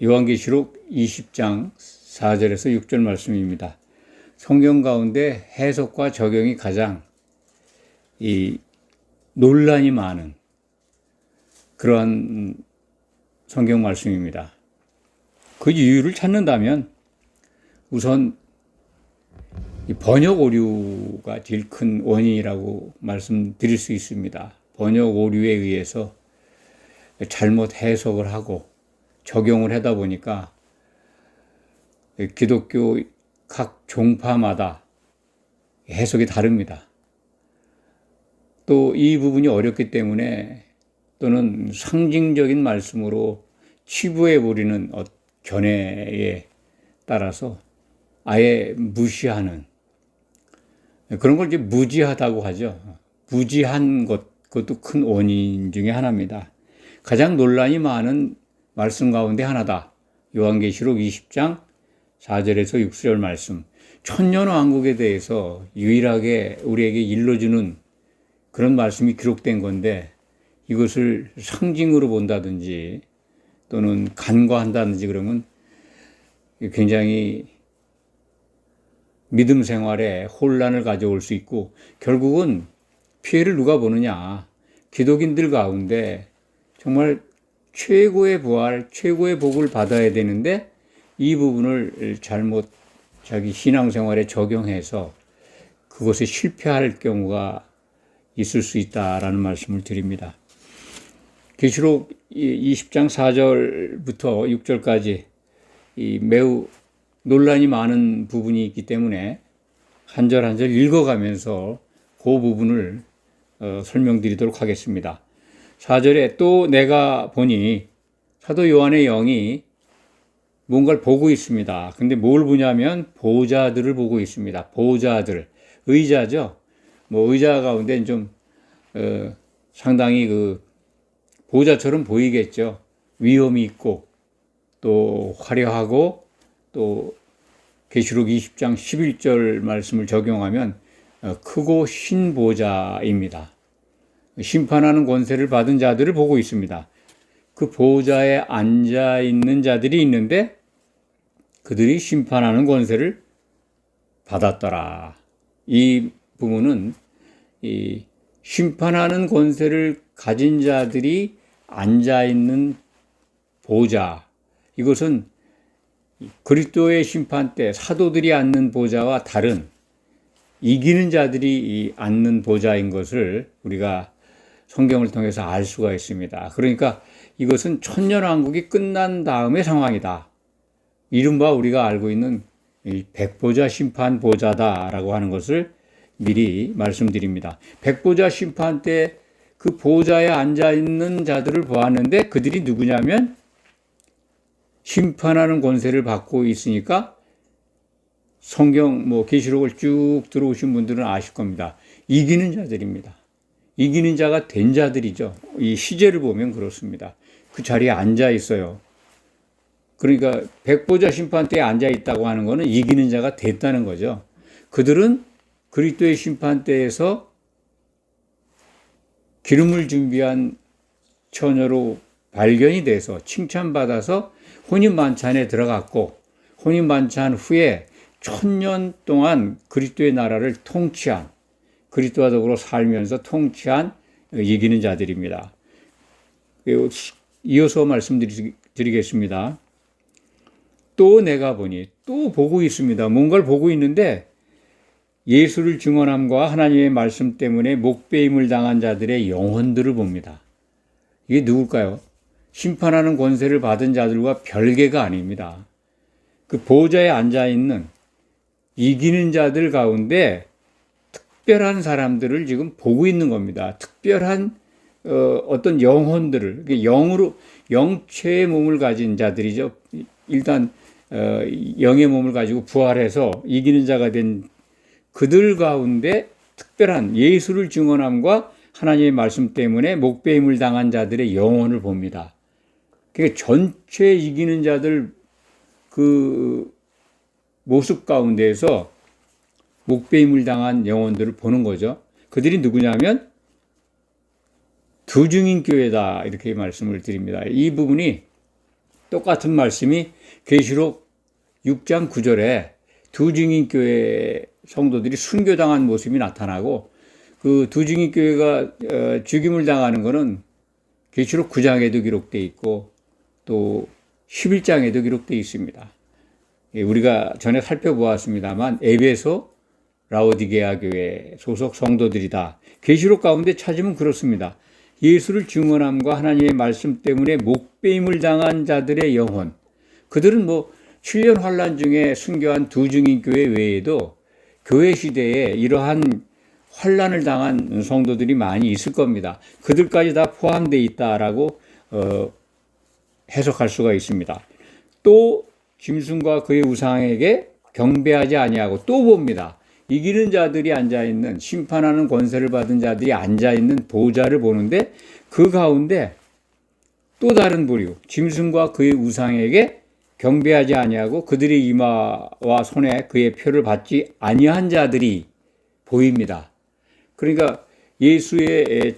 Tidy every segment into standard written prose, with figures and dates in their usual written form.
요한계시록 20장 4절에서 6절 말씀입니다. 성경 가운데 해석과 적용이 가장 논란이 많은 그러한 성경 말씀입니다. 그 이유를 찾는다면 우선 번역 오류가 제일 큰 원인이라고 말씀드릴 수 있습니다. 번역 오류에 의해서 잘못 해석을 하고 적용을 하다 보니까 기독교 각 종파마다 해석이 다릅니다. 또 이 부분이 어렵기 때문에 또는 상징적인 말씀으로 치부해버리는 견해에 따라서 아예 무시하는 그런 걸 이제 무지하다고 하죠. 무지한 그것도 큰 원인 중에 하나입니다. 가장 논란이 많은 말씀 가운데 하나다. 요한계시록 20장 4절에서 6절 말씀. 천년왕국에 대해서 유일하게 우리에게 일러주는 그런 말씀이 기록된 건데 이것을 상징으로 본다든지 또는 간과한다든지 그러면 굉장히 믿음 생활에 혼란을 가져올 수 있고 결국은 피해를 누가 보느냐. 기독인들 가운데 정말 최고의 부활, 최고의 복을 받아야 되는데 이 부분을 잘못 자기 신앙생활에 적용해서 그것에 실패할 경우가 있을 수 있다라는 말씀을 드립니다. 계시록 20장 4절부터 6절까지 매우 논란이 많은 부분이 있기 때문에 한 절 한 절 읽어가면서 그 부분을 설명드리도록 하겠습니다. 4절에 또 내가 보니 사도 요한의 영이 뭔가를 보고 있습니다. 근데 뭘 보냐면 보좌들을 보고 있습니다. 보좌들, 의자죠. 의자 가운데 좀 상당히 보좌처럼 보이겠죠. 위엄이 있고 또 화려하고 또 계시록 20장 11절 말씀을 적용하면 크고 신 보좌입니다. 심판하는 권세를 받은 자들을 보고 있습니다. 그 보좌에 앉아 있는 자들이 있는데 그들이 심판하는 권세를 받았더라. 이 부분은 이 심판하는 권세를 가진 자들이 앉아 있는 보좌, 이것은 그리스도의 심판 때 사도들이 앉는 보좌와 다른 이기는 자들이 앉는 보좌인 것을 우리가 성경을 통해서 알 수가 있습니다. 그러니까 이것은 천년왕국이 끝난 다음의 상황이다. 이른바 우리가 알고 있는 백보자 심판 보좌다라고 하는 것을 미리 말씀드립니다. 백보자 심판 때 그 보좌에 앉아 있는 자들을 보았는데 그들이 누구냐면 심판하는 권세를 받고 있으니까 성경 계시록을 쭉 들어오신 분들은 아실 겁니다. 이기는 자들입니다. 이기는 자가 된 자들이죠. 이 시제를 보면 그렇습니다. 그 자리에 앉아 있어요. 그러니까 백보자 심판 때에 앉아 있다고 하는 것은 이기는 자가 됐다는 거죠. 그들은 그리스도의 심판 때에서 기름을 준비한 처녀로 발견이 돼서 칭찬받아서 혼인만찬에 들어갔고 혼인만찬 후에 1000년 동안 그리스도의 나라를 통치한 그리스도와 더불어 살면서 통치한 이기는 자들입니다. 이어서 말씀드리겠습니다. 또 내가 보니 또 보고 있습니다. 뭔가를 보고 있는데 예수를 증언함과 하나님의 말씀 때문에 목배임을 당한 자들의 영혼들을 봅니다. 이게 누굴까요? 심판하는 권세를 받은 자들과 별개가 아닙니다. 그 보좌에 앉아있는 이기는 자들 가운데 특별한 사람들을 지금 보고 있는 겁니다. 특별한 어떤 영혼들을, 영체의 몸을 가진 자들이죠. 일단 영의 몸을 가지고 부활해서 이기는 자가 된 그들 가운데 특별한 예수를 증언함과 하나님의 말씀 때문에 목배임을 당한 자들의 영혼을 봅니다. 그러니까 전체 이기는 자들 그 모습 가운데에서 목배임을 당한 영혼들을 보는 거죠. 그들이 누구냐면 두중인 교회다 이렇게 말씀을 드립니다. 이 부분이 똑같은 말씀이 계시록 6장 9절에 두 증인교회 성도들이 순교당한 모습이 나타나고 그 두 증인교회가 죽임을 당하는 것은 계시록 9장에도 기록되어 있고 또 11장에도 기록되어 있습니다. 우리가 전에 살펴보았습니다만 에베소, 라오디게아 교회 소속 성도들이다. 계시록 가운데 찾으면 그렇습니다. 예수를 증언함과 하나님의 말씀 때문에 목배임을 당한 자들의 영혼. 그들은 7년 환란 중에 순교한 두 증인교회 외에도 교회 시대에 이러한 환란을 당한 성도들이 많이 있을 겁니다. 그들까지 다 포함되어 있다라고 해석할 수가 있습니다. 또 짐승과 그의 우상에게 경배하지 아니하고 또 봅니다. 이기는 자들이 앉아있는, 심판하는 권세를 받은 자들이 앉아있는 보좌를 보는데 그 가운데 또 다른 부류, 짐승과 그의 우상에게 경배하지 아니하고 그들의 이마와 손에 그의 표를 받지 아니한 자들이 보입니다. 그러니까 예수를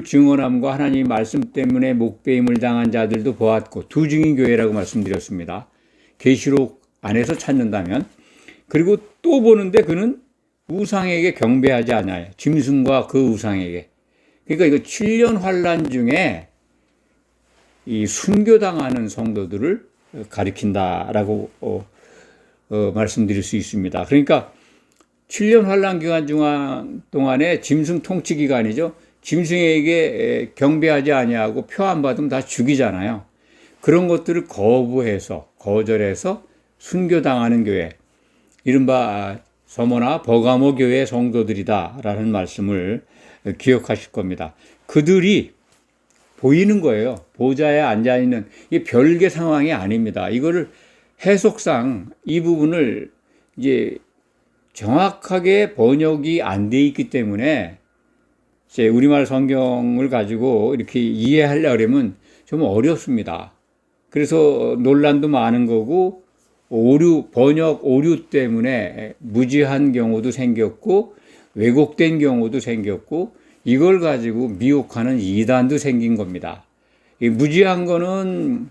증언함과 하나님의 말씀 때문에 목배임을 당한 자들도 보았고 두 증인교회라고 말씀드렸습니다. 계시록 안에서 찾는다면. 그리고 또 보는데 그는 우상에게 경배하지 않아요. 짐승과 그 우상에게. 그러니까 이거 7년 환란 중에 이 순교당하는 성도들을 가리킨다라고 말씀드릴 수 있습니다. 그러니까 7년 환란 기간 동안에 짐승 통치 기간이죠. 짐승에게 경배하지 아니하고 표 안 받으면 다 죽이잖아요. 그런 것들을 거절해서 순교당하는 교회, 이른바 서머나 버가모 교회 성도들이다라는 말씀을 기억하실 겁니다. 그들이 보이는 거예요. 보좌에 앉아있는 이 별개 상황이 아닙니다. 이거를 해석상 이 부분을 이제 정확하게 번역이 안 돼 있기 때문에 이제 우리말 성경을 가지고 이렇게 이해하려면 좀 어렵습니다. 그래서 논란도 많은 거고 번역 오류 때문에 무지한 경우도 생겼고 왜곡된 경우도 생겼고 이걸 가지고 미혹하는 이단도 생긴 겁니다. 이 무지한 거는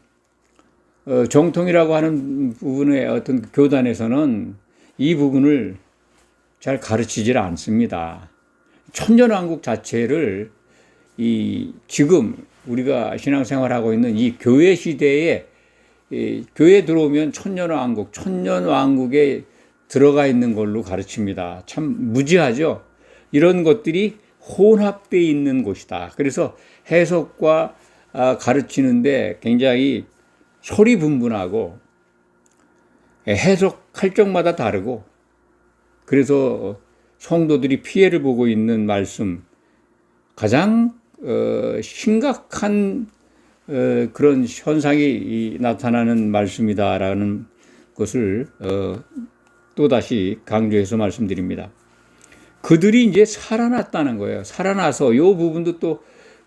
정통이라고 하는 부분의 어떤 교단에서는 이 부분을 잘 가르치질 않습니다. 천년왕국 자체를 지금 우리가 신앙생활하고 있는 이 교회 시대에 교회 들어오면 천년왕국에 들어가 있는 걸로 가르칩니다. 참 무지하죠. 이런 것들이 혼합되어 있는 곳이다. 그래서 해석과 가르치는데 굉장히 소리분분하고 해석할 적마다 다르고 그래서 성도들이 피해를 보고 있는 말씀, 가장 심각한 그런 현상이 나타나는 말씀이다라는 것을 또다시 강조해서 말씀드립니다. 그들이 이제 살아났다는 거예요. 살아나서 이 부분도 또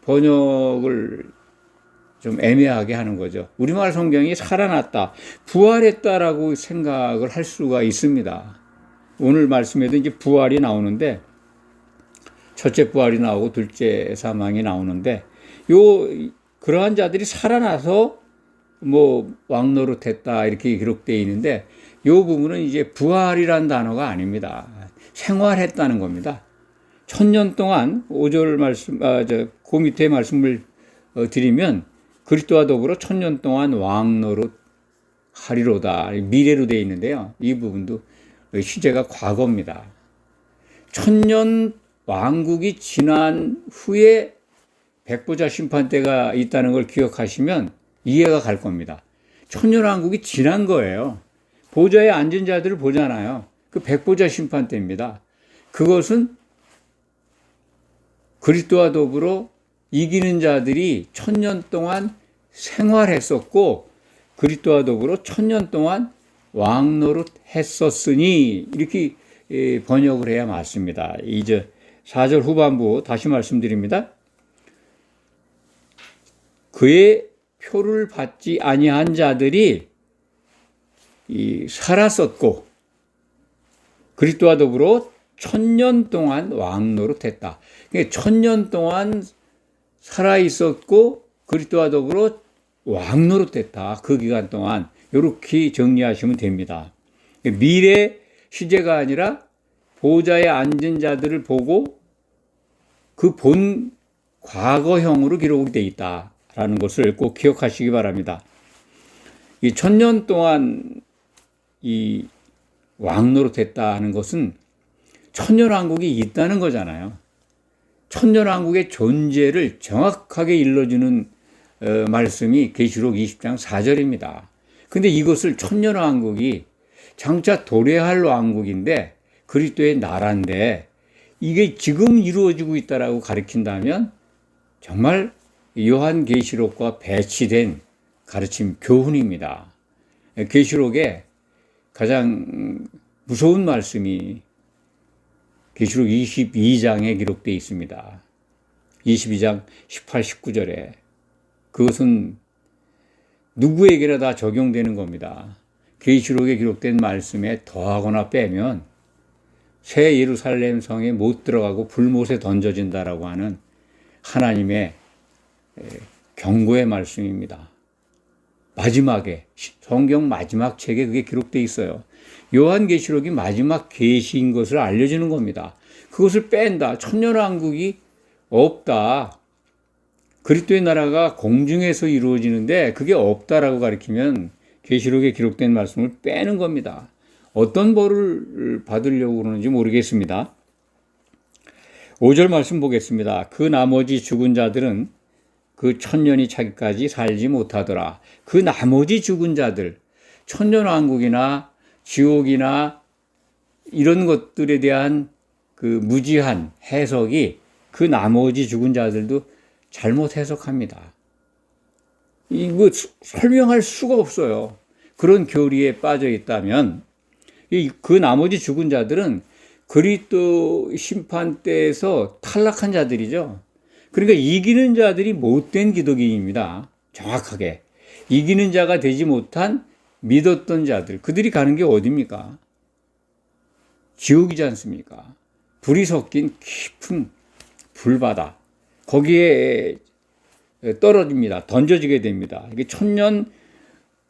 번역을 좀 애매하게 하는 거죠. 우리말 성경이 살아났다, 부활했다라고 생각을 할 수가 있습니다. 오늘 말씀에도 이제 부활이 나오는데 첫째 부활이 나오고 둘째 사망이 나오는데 그러한 자들이 살아나서 왕노릇했다 이렇게 기록되어 있는데 이 부분은 이제 부활이란 단어가 아닙니다. 생활했다는 겁니다. 1000년 동안 5절 말씀, 그 밑에 말씀을 드리면 그리스도와 더불어 1000년 동안 왕노릇 하리로다 미래로 되어 있는데요. 이 부분도 시제가 과거입니다. 1000년 왕국이 지난 후에 백보자 심판 때가 있다는 걸 기억하시면 이해가 갈 겁니다. 1000년 왕국이 지난 거예요. 보좌에 앉은 자들을 보잖아요. 그 백보자 심판 때입니다. 그것은 그리스도와 더불어 이기는 자들이 1000년 동안 생활했었고 그리스도와 더불어 1000년 동안 왕노릇 했었으니 이렇게 번역을 해야 맞습니다. 이제 4절 후반부 다시 말씀드립니다. 그의 표를 받지 아니한 자들이 살았었고 그리스도와 더불어 1000년 동안 왕노릇했다. 1000년 동안 살아 있었고 그리스도와 더불어 왕노릇했다. 그 기간 동안 이렇게 정리하시면 됩니다. 미래 시제가 아니라 보좌에 앉은 자들을 보고 그 본 과거형으로 기록이 되어 있다라는 것을 꼭 기억하시기 바랍니다. 이 1000년 동안 이 왕노릇했다 하는 것은 천년왕국이 있다는 거잖아요. 천년왕국의 존재를 정확하게 일러주는 말씀이 계시록 20장 4절입니다. 근데 이것을 천년왕국이 장차 도래할 왕국인데 그리스도의 나라인데 이게 지금 이루어지고 있다라고 가르친다면 정말 요한계시록과 배치된 가르침 교훈입니다. 계시록에 가장 무서운 말씀이 계시록 22장에 기록되어 있습니다. 22장 18, 19절에 그것은 누구에게나 다 적용되는 겁니다. 계시록에 기록된 말씀에 더하거나 빼면 새 예루살렘 성에 못 들어가고 불못에 던져진다라고 하는 하나님의 경고의 말씀입니다. 마지막에 성경 마지막 책에 그게 기록되어 있어요. 요한계시록이 마지막 계시인 것을 알려주는 겁니다. 그것을 뺀다. 천년왕국이 없다. 그리스도의 나라가 공중에서 이루어지는데 그게 없다라고 가리키면 계시록에 기록된 말씀을 빼는 겁니다. 어떤 벌을 받으려고 그러는지 모르겠습니다. 5절 말씀 보겠습니다. 그 나머지 죽은 자들은 그 1000년이 차기까지 살지 못하더라. 그 나머지 죽은 자들, 천년왕국이나 지옥이나 이런 것들에 대한 그 무지한 해석이 그 나머지 죽은 자들도 잘못 해석합니다. 이거 설명할 수가 없어요. 그런 교리에 빠져 있다면 그 나머지 죽은 자들은 그리스도 심판 때에서 탈락한 자들이죠. 그러니까 이기는 자들이 못된 기독인입니다. 정확하게. 이기는 자가 되지 못한 믿었던 자들, 그들이 가는 게 어디입니까? 지옥이지 않습니까? 불이 섞인 깊은 불바다. 거기에 떨어집니다. 던져지게 됩니다. 이게 천년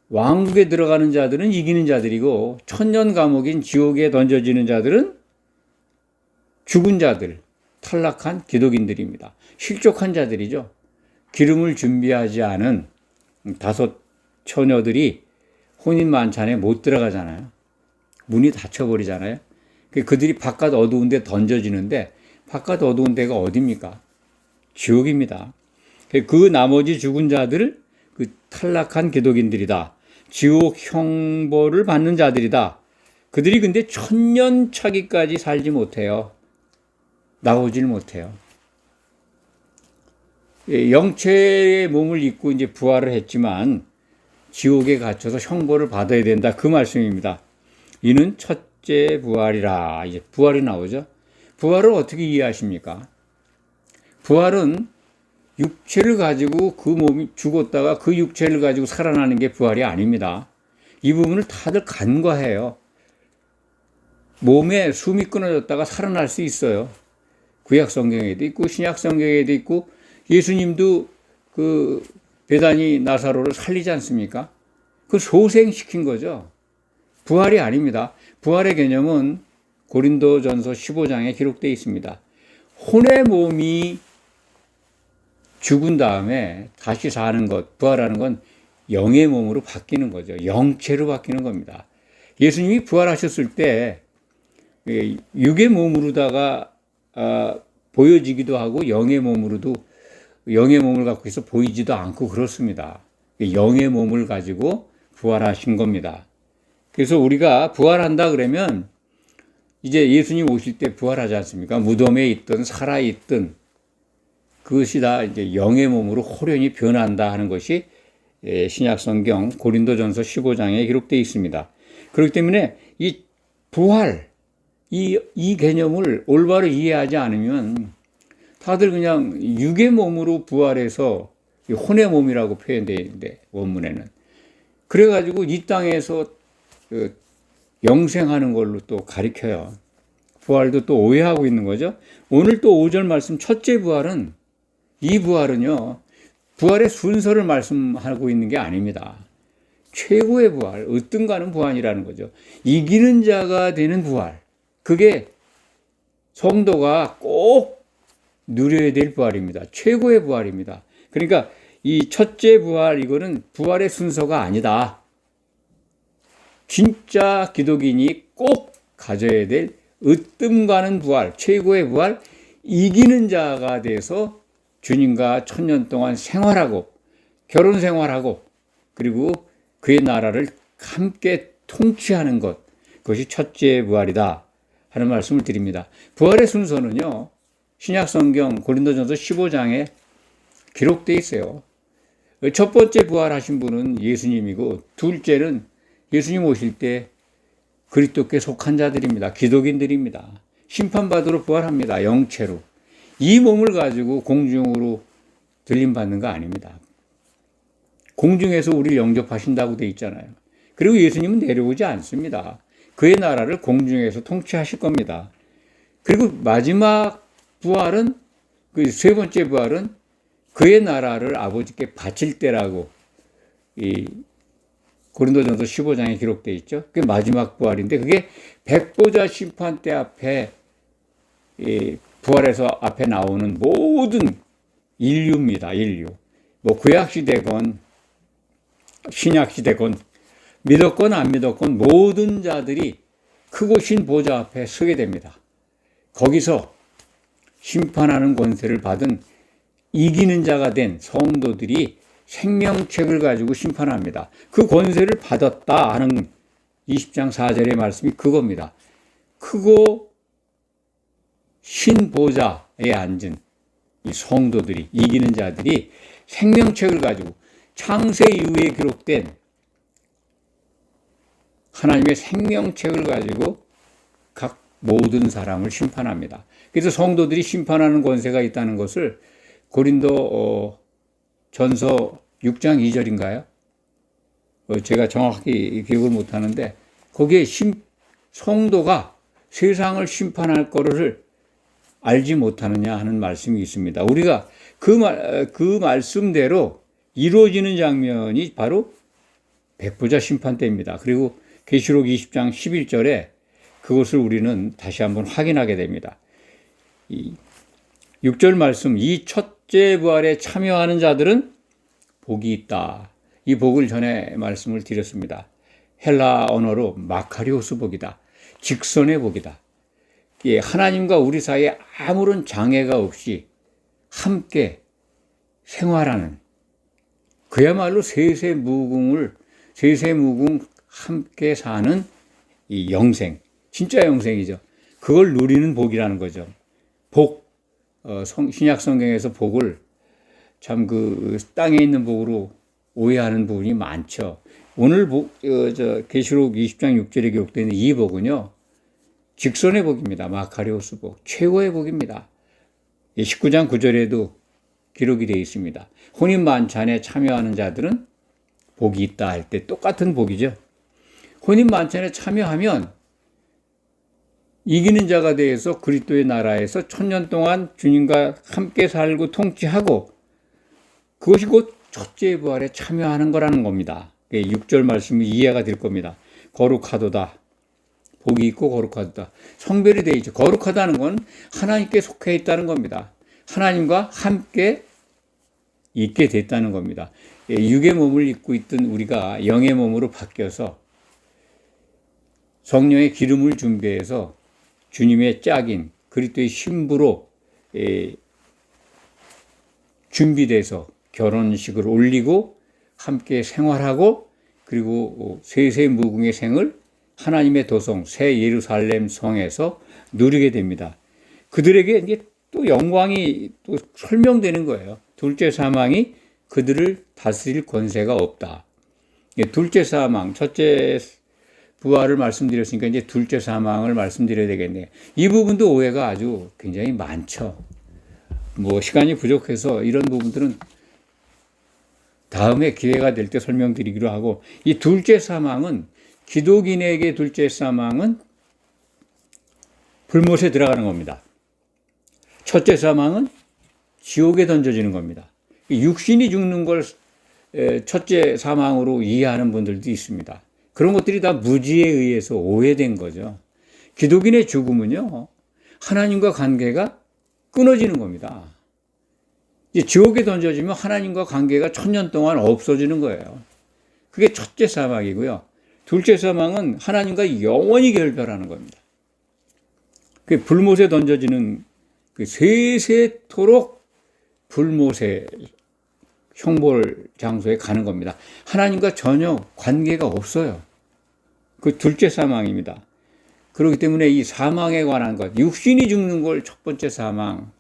왕국에 들어가는 자들은 이기는 자들이고 천년 감옥인 지옥에 던져지는 자들은 죽은 자들, 탈락한 기독인들입니다. 실족한 자들이죠. 기름을 준비하지 않은 5 처녀들이 혼인 만찬에 못 들어가잖아요. 문이 닫혀버리잖아요. 그들이 바깥 어두운 데 던져지는데 바깥 어두운 데가 어디입니까? 지옥입니다. 그 나머지 죽은 자들을 그 탈락한 기독인들이다. 지옥 형벌을 받는 자들이다. 그들이 근데 1000년 차기까지 살지 못해요. 나오질 못해요. 영체의 몸을 입고 이제 부활을 했지만 지옥에 갇혀서 형벌을 받아야 된다. 그 말씀입니다. 이는 첫째 부활이라. 이제 부활이 나오죠. 부활을 어떻게 이해하십니까? 부활은 육체를 가지고 그 몸이 죽었다가 그 육체를 가지고 살아나는 게 부활이 아닙니다. 이 부분을 다들 간과해요. 몸에 숨이 끊어졌다가 살아날 수 있어요. 구약 성경에도 있고 신약 성경에도 있고 예수님도 그 베다니 나사로를 살리지 않습니까? 그 소생시킨 거죠. 부활이 아닙니다. 부활의 개념은 고린도전서 15장에 기록되어 있습니다. 혼의 몸이 죽은 다음에 다시 사는 것, 부활하는 건 영의 몸으로 바뀌는 거죠. 영체로 바뀌는 겁니다. 예수님이 부활하셨을 때 육의 몸으로다가 보여지기도 하고 영의 몸으로도 영의 몸을 갖고 있어 보이지도 않고 그렇습니다. 영의 몸을 가지고 부활하신 겁니다. 그래서 우리가 부활한다 그러면 이제 예수님 오실 때 부활하지 않습니까? 무덤에 있든 살아있든 그것이 다 이제 영의 몸으로 호련히 변한다 하는 것이 신약 성경 고린도전서 15장에 기록되어 있습니다. 그렇기 때문에 이 부활, 이 개념을 올바로 이해하지 않으면 다들 그냥 육의 몸으로 부활해서 혼의 몸이라고 표현되어 있는데 원문에는 그래가지고 이 땅에서 영생하는 걸로 또 가리켜요. 부활도 또 오해하고 있는 거죠. 오늘 또 5절 말씀 첫째 부활은 이 부활은요 부활의 순서를 말씀하고 있는 게 아닙니다. 최고의 부활, 으뜸가는 부활이라는 거죠. 이기는 자가 되는 부활. 그게 성도가 꼭 누려야 될 부활입니다. 최고의 부활입니다. 그러니까 이 첫째 부활, 이거는 부활의 순서가 아니다. 진짜 기독인이 꼭 가져야 될 으뜸가는 부활, 최고의 부활, 이기는 자가 돼서 주님과 천년 동안 생활하고 결혼 생활하고 그리고 그의 나라를 함께 통치하는 것, 그것이 첫째 부활이다 하는 말씀을 드립니다. 부활의 순서는요, 신약성경 고린도전서 15장에 기록되어 있어요. 첫 번째 부활하신 분은 예수님이고 둘째는 예수님 오실 때 그리스도께 속한 자들입니다. 기독인들입니다. 심판받으러 부활합니다. 영체로. 이 몸을 가지고 공중으로 들림받는 거 아닙니다. 공중에서 우리를 영접하신다고 되어 있잖아요. 그리고 예수님은 내려오지 않습니다. 그의 나라를 공중에서 통치하실 겁니다. 그리고 마지막 부활은, 그 세 번째 부활은 그의 나라를 아버지께 바칠 때라고 이 고린도전서 15장에 기록되어 있죠. 그게 마지막 부활인데 그게 백보자 심판 때 앞에 부활해서 앞에 나오는 모든 인류입니다. 인류. 뭐 구약시대건 신약시대건 믿었건 안 믿었건 모든 자들이 크고 신 보좌 앞에 서게 됩니다. 거기서 심판하는 권세를 받은 이기는 자가 된 성도들이 생명책을 가지고 심판합니다. 그 권세를 받았다 하는 20장 4절의 말씀이 그겁니다. 크고 신 보좌에 앉은 이 성도들이, 이기는 자들이 생명책을 가지고 창세 이후에 기록된 하나님의 생명책을 가지고 각 모든 사람을 심판합니다. 그래서 성도들이 심판하는 권세가 있다는 것을 고린도 전서 6장 2절인가요? 제가 정확히 기억을 못하는데 거기에 성도가 세상을 심판할 거를 알지 못하느냐 하는 말씀이 있습니다. 우리가 그 말씀대로 이루어지는 장면이 바로 백보자 심판 때입니다. 그리고 계시록 20장 11절에 그것을 우리는 다시 한번 확인하게 됩니다. 6절 말씀, 이 첫째 부활에 참여하는 자들은 복이 있다. 이 복을 전에 말씀을 드렸습니다. 헬라 언어로 마카리오스 복이다. 직선의 복이다. 예, 하나님과 우리 사이에 아무런 장애가 없이 함께 생활하는, 그야말로 세세무궁 함께 사는 이 영생, 진짜 영생이죠. 그걸 누리는 복이라는 거죠. 복, 신약 성경에서 복을 참 땅에 있는 복으로 오해하는 부분이 많죠. 오늘 계시록 20장 6절에 기록되어 있는 이 복은요, 직선의 복입니다. 마카리오스 복, 최고의 복입니다. 19장 9절에도 기록이 되어 있습니다. 혼인 만찬에 참여하는 자들은 복이 있다 할 때 똑같은 복이죠. 혼인 만찬에 참여하면 이기는 자가 되어서 그리스도의 나라에서 천년 동안 주님과 함께 살고 통치하고 그것이 곧 첫째 부활에 참여하는 거라는 겁니다. 6절 말씀이 이해가 될 겁니다. 거룩하도다. 복이 있고 거룩하도다. 성별이 되어 있죠. 거룩하다는 건 하나님께 속해 있다는 겁니다. 하나님과 함께 있게 됐다는 겁니다. 육의 몸을 입고 있던 우리가 영의 몸으로 바뀌어서 성령의 기름을 준비해서 주님의 짝인 그리스도의 신부로 준비돼서 결혼식을 올리고 함께 생활하고 그리고 세세무궁의 생을 하나님의 도성 새 예루살렘 성에서 누리게 됩니다. 그들에게 이제 또 영광이 또 설명되는 거예요. 둘째 사망이 그들을 다스릴 권세가 없다. 둘째 사망, 첫째 부활을 말씀드렸으니까 이제 둘째 사망을 말씀드려야 되겠네요. 이 부분도 오해가 아주 굉장히 많죠. 시간이 부족해서 이런 부분들은 다음에 기회가 될 때 설명드리기로 하고, 이 둘째 사망은, 기독인에게 둘째 사망은 불못에 들어가는 겁니다. 첫째 사망은 지옥에 던져지는 겁니다. 육신이 죽는 걸 첫째 사망으로 이해하는 분들도 있습니다. 그런 것들이 다 무지에 의해서 오해된 거죠. 기독인의 죽음은요, 하나님과 관계가 끊어지는 겁니다. 이제 지옥에 던져지면 하나님과 관계가 1000년 동안 없어지는 거예요. 그게 첫째 사망이고요. 둘째 사망은 하나님과 영원히 결별하는 겁니다. 그 불못에 던져지는 그 세세토록 불못에 형벌 장소에 가는 겁니다. 하나님과 전혀 관계가 없어요. 그 둘째 사망입니다. 그렇기 때문에 이 사망에 관한 것, 육신이 죽는 걸 첫 번째 사망,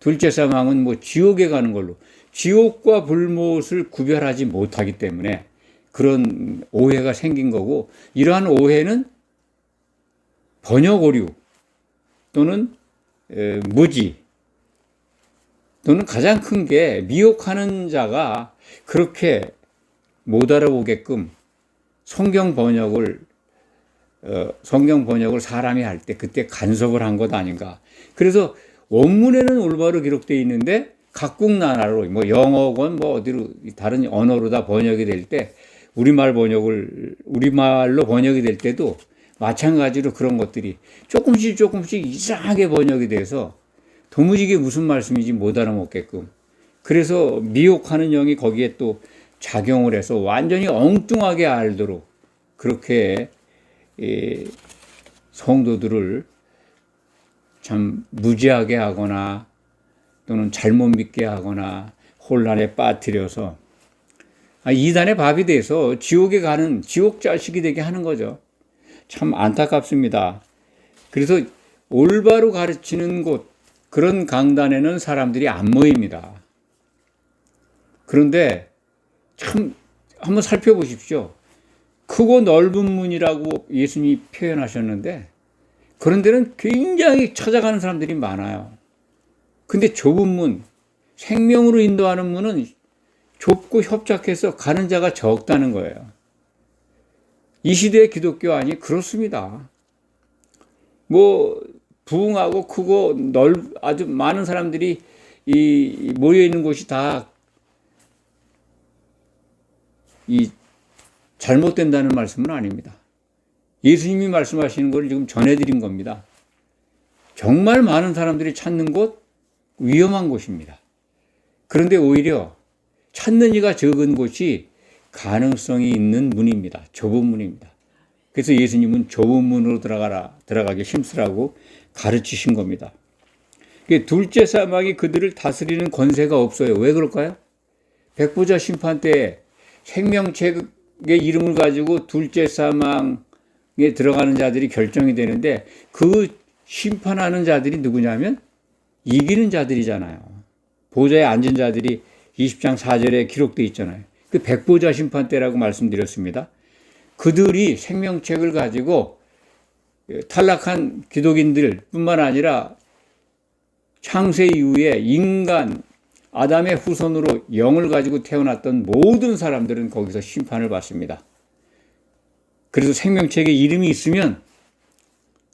둘째 사망은 뭐 지옥에 가는 걸로, 지옥과 불못을 구별하지 못하기 때문에 그런 오해가 생긴 거고, 이러한 오해는 번역 오류 또는 무지 또는 가장 큰 게 미혹하는 자가 그렇게 못 알아보게끔 성경 번역을 사람이 할 때 그때 간섭을 한 것 아닌가. 그래서 원문에는 올바로 기록되어 있는데 각국 나라로 뭐 영어건 뭐 어디로 다른 언어로 다 번역이 될 때 우리말로 번역이 될 때도 마찬가지로 그런 것들이 조금씩 이상하게 번역이 돼서 도무지 이게 무슨 말씀인지 못 알아먹게끔, 그래서 미혹하는 영이 거기에 또 작용을 해서 완전히 엉뚱하게 알도록 그렇게 성도들을 참 무지하게 하거나 또는 잘못 믿게 하거나 혼란에 빠뜨려서 이단의 밥이 돼서 지옥에 가는 지옥 자식이 되게 하는 거죠. 참 안타깝습니다. 그래서 올바로 가르치는 곳, 그런 강단에는 사람들이 안 모입니다. 그런데 참 한번 살펴보십시오. 크고 넓은 문이라고 예수님이 표현하셨는데 그런 데는 굉장히 찾아가는 사람들이 많아요. 근데 좁은 문, 생명으로 인도하는 문은 좁고 협착해서 가는 자가 적다는 거예요. 이 시대의 기독교 안이 그렇습니다. 뭐 부흥하고 크고 아주 많은 사람들이 모여 있는 곳이 다 잘못된다는 말씀은 아닙니다. 예수님이 말씀하시는 걸 지금 전해드린 겁니다. 정말 많은 사람들이 찾는 곳, 위험한 곳입니다. 그런데 오히려 찾는 이가 적은 곳이 가능성이 있는 문입니다. 좁은 문입니다. 그래서 예수님은 좁은 문으로 들어가기 힘쓰라고 가르치신 겁니다. 둘째 사망이 그들을 다스리는 권세가 없어요. 왜 그럴까요? 백보자 심판 때 생명책의 이름을 가지고 둘째 사망에 들어가는 자들이 결정이 되는데 그 심판하는 자들이 누구냐면 이기는 자들이잖아요. 보좌에 앉은 자들이 20장 4절에 기록되어 있잖아요. 그 백보자 심판 때라고 말씀드렸습니다. 그들이 생명책을 가지고 탈락한 기독인들 뿐만 아니라 창세 이후에 인간 아담의 후손으로 영을 가지고 태어났던 모든 사람들은 거기서 심판을 받습니다. 그래서 생명책에 이름이 있으면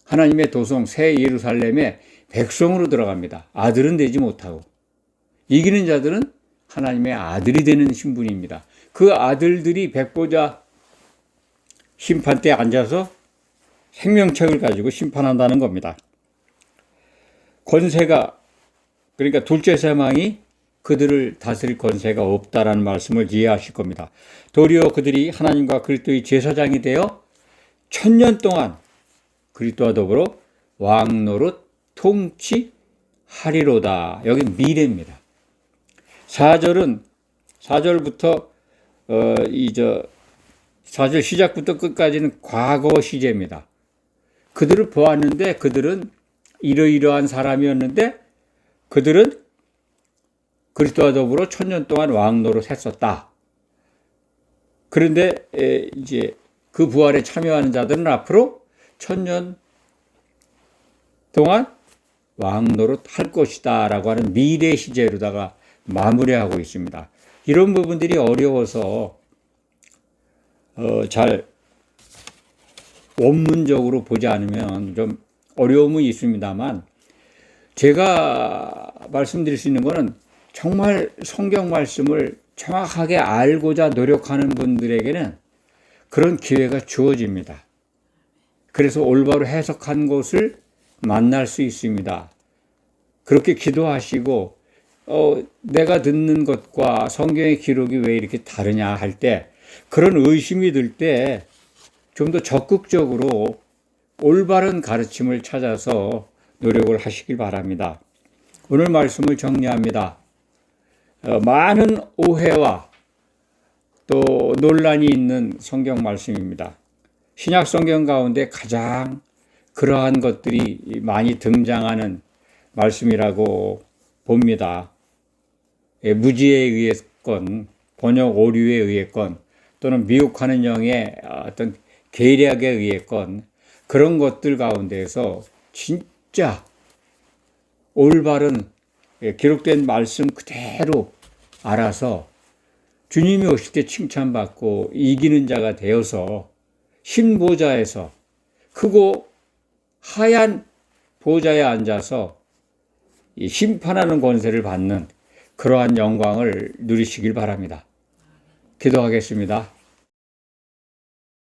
하나님의 도성 새 예루살렘에 백성으로 들어갑니다. 아들은 되지 못하고. 이기는 자들은 하나님의 아들이 되는 신분입니다. 그 아들들이 백보자 심판 때 앉아서 생명책을 가지고 심판한다는 겁니다. 권세가, 그러니까 둘째 사망이 그들을 다스릴 권세가 없다라는 말씀을 이해하실 겁니다. 도리어 그들이 하나님과 그리스도의 제사장이 되어 1000년 동안 그리스도와 더불어 왕노릇 통치하리로다. 여기 미래입니다. 4절부터 4절 시작부터 끝까지는 과거 시제입니다. 그들을 보았는데 그들은 이러이러한 사람이었는데 그들은 그리스도와 더불어 1000년 동안 왕노릇 했었다. 그런데 이제 그 부활에 참여하는 자들은 앞으로 1000년 동안 왕노릇 할 것이다 라고 하는 미래 시제로다가 마무리하고 있습니다. 이런 부분들이 어려워서 잘 원문적으로 보지 않으면 좀 어려움은 있습니다만 제가 말씀드릴 수 있는 것은 정말 성경 말씀을 정확하게 알고자 노력하는 분들에게는 그런 기회가 주어집니다. 그래서 올바로 해석한 것을 만날 수 있습니다. 그렇게 기도하시고 내가 듣는 것과 성경의 기록이 왜 이렇게 다르냐 할 때, 그런 의심이 들 때 좀 더 적극적으로 올바른 가르침을 찾아서 노력을 하시길 바랍니다. 오늘 말씀을 정리합니다. 많은 오해와 또 논란이 있는 성경 말씀입니다. 신약 성경 가운데 가장 그러한 것들이 많이 등장하는 말씀이라고 봅니다. 무지에 의했건 번역 오류에 의했건 또는 미혹하는 영의 어떤 계략에 의했건 그런 것들 가운데에서 진짜 올바른 기록된 말씀 그대로 알아서 주님이 오실 때 칭찬받고 이기는 자가 되어서 신보좌에서 크고 하얀 보좌에 앉아서 심판하는 권세를 받는 그러한 영광을 누리시길 바랍니다. 기도하겠습니다.